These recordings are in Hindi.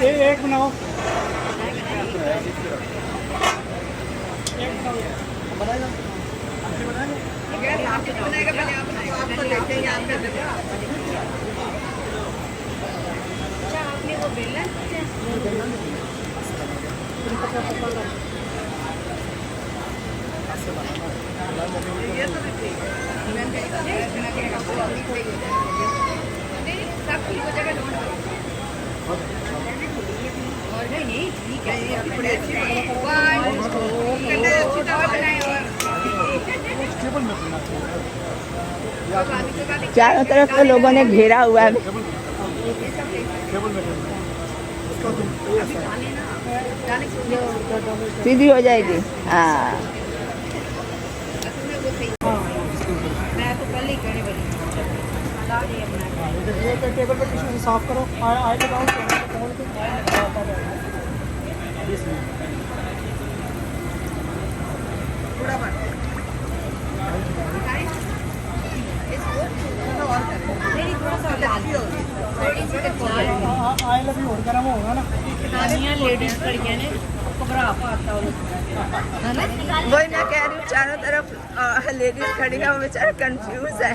एक बनाओ, बनाएगा आपको लेके यहाँ पे। अच्छा आपने वो बेला सब ठीक हो जाएगा। और नहीं ठीक है, थोड़ी अच्छी बनाए। और चारों तरफ तो लोगों ने घेरा हुआ है। सीधी हो जाएगी। हाँ मैं तो पहले ही कहने वाली टेबल पर टिश्यू से साफ करो। आए लगाओ आई लव यू और गर्म होगा ना। लेडीज कड़ियाँ ने घबरा पाता वही मैं कह रही हूँ, चारों तरफ लेडीज खड़ी है, वो बेचारा कंफ्यूज है।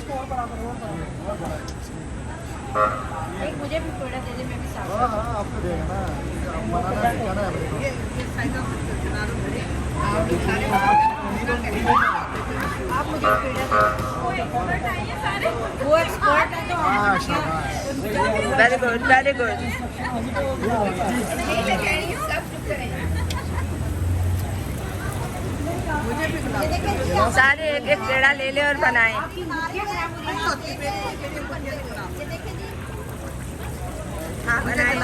एक मुझे भी पेड़ा दे दे, मैं भी साफ आपको देगा ना, बनाना है। आप मुझे पेड़ा दे। वो एक्सपर्ट है तो वेरी गुड वेरी गुड। सारे एक एक पेड़ा ले ले और बनाए। हाँ बनाए।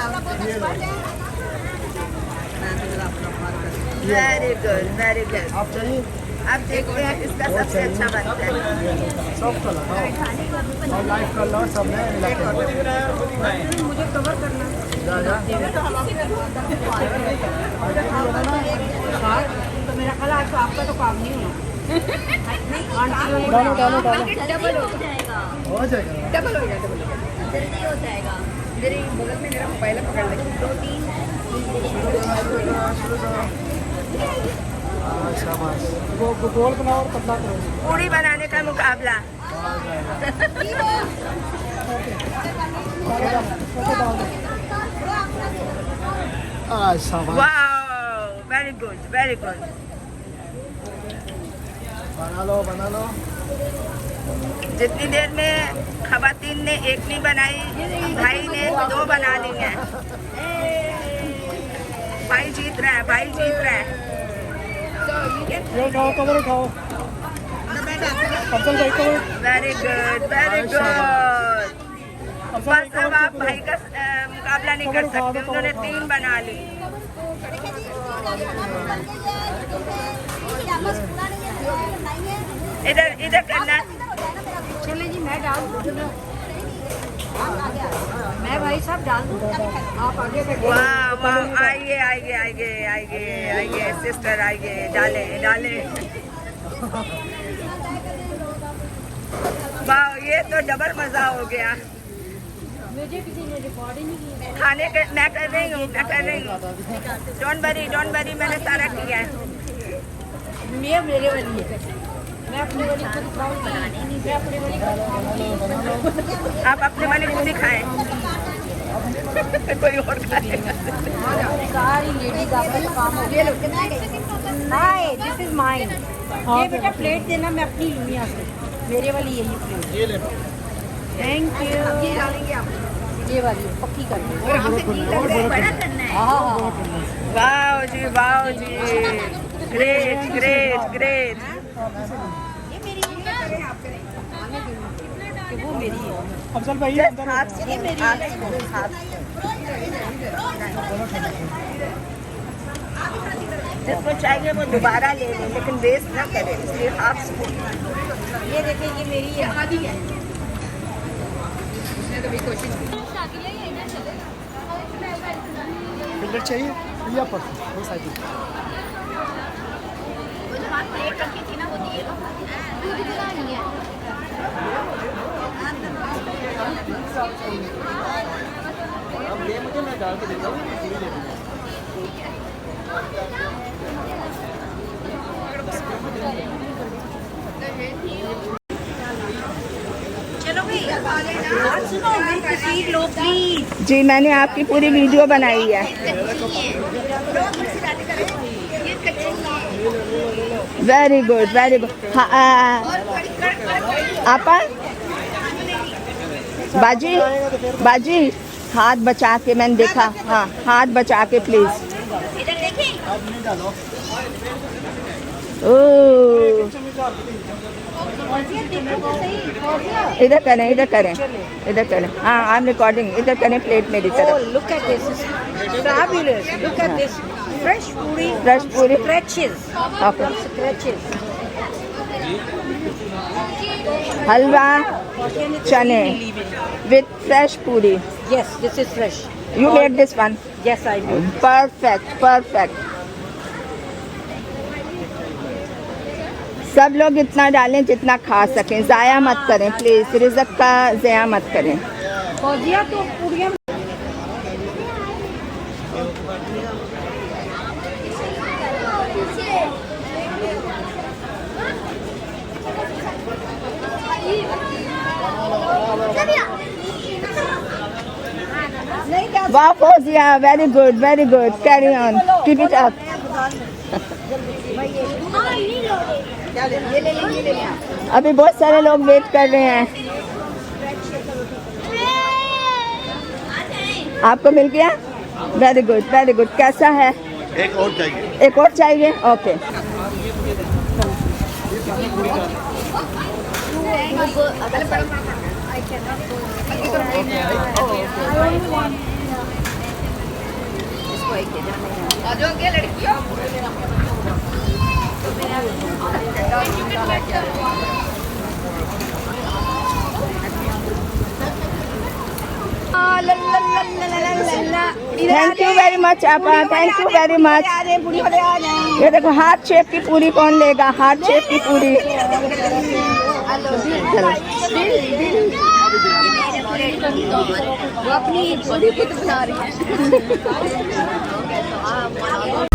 Very good very good. आप चाहिए? अब देखते हैं किसका सबसे अच्छा बनता है। सब का लगाओ और लाइव कर लो, सब में मुझे कवर करना। तो मेरा ख्याल आज तो आपका तो काम नहीं होना। डालो डालो डालो, डबल हो जाएगा, हो जाएगा। डबल हो जाएगा, जल्दी हो जाएगा। मेरे बगल में मेरा मोबाइल पकड़ लेंगे। 2 3 शाबाश। गोल बनाओ और पतला करो। पूड़ी बनाने का मुकाबला। शाबाश। Wow very good very good. बना लो बना लो। जितनी देर में खवातीन ने एक नहीं बनाई, भाई ने 2 बना ली है। भाई जीत रहा है, भाई जीत रहा है। ये उठाओ, कवर उठाओ। अफजल भाई cover. Very good very good. बस अब आप भाई का मुकाबला नहीं कर सकते, उन्होंने 3 बना ली। इधर इधर करना। चले जी, मैं डाल दूँ, मैं भाई साहब डाल दूँ, आप आगे बैठिए। वाह वाह, आइए आइए आइए आइए आइए सिस्टर आइए, डाले डाले। वाह ये तो डबल मजा हो गया। मुझे किसी ने रिकॉर्ड ही नहीं किया। खाने के मैं कर रही हूँ, मैं कर रही हूँ। डोंट वरी, मैंने सारा किया है। ये मेरे वाली है, मैं अपने वाली को दिखाऊंगी, मैं अपने वाली को दिखाऊंगी। आप अपने वाले को दिखाएं। कोई और खाएगा। सारी लेडीज आपका काम हो गया। Hi this is mine. ये बेटा प्लेट देना, मैं अपनी लूँ यहाँ से, मेरे वाली यही प्लेट। ये ले। Thank you. ये डालेंगे आप, ये वाली पक्की करनी है। हाँ वाओ जी वाओ जी, ग्रेट ग्रेट ग्रेट। ये मेरी है, आप करें, कि वो मेरी है। अफजल भाई Just अंदर हाथ से मेरी हाथ। जिसको चाहिए वो दोबारा ले लें, लेकिन वेस्ट ना करें, इसलिए हाफ स्पून। ये देखिए, ये मेरी है, आधी है। उसने तो भी कोशिश की। फिल्टर चाहिए या पर वो साइकिल। चलो भाई बात सुनो, मेरी तस्वीर लो प्लीज। जी मैंने आपकी पूरी वीडियो बनाई है। Very good very good. आपा बाजी बाजी हाथ बचा के, मैंने देखा। हाँ हाथ बचा के प्लीज। ओह इधर करें इधर करें इधर करें। हाँ आई एम रिकॉर्डिंग। इधर करें प्लेट मेरी तरफ। Look at this, fabulous. Look at this, fresh puri. Fresh puri. Scratches. Okay. Scratches. हलवा चने with fresh puri. Yes, this is fresh. You made this one. Yes, I do. Perfect perfect. सब लोग इतना डालें जितना खा सकें, ज़ाया मत करें प्लीज़। रिज़्क़ का ज़ाया मत करें। फौजिया तो पूरियां वाह Fauzia, very good carry on, keep it up. अभी बहुत सारे लोग वेट कर रहे हैं। आपको मिल गया? Very good. कैसा है? एक और चाहिए। एक और चाहिए? ओके। लड़कियों थैंक यू वेरी मच आपा, थैंक यू वेरी मच। ये देखो हार्ट शेप की पूरी कौन लेगा? हार्ट शेप की पूरी। वो अपनी पूरी खुद बना रही है।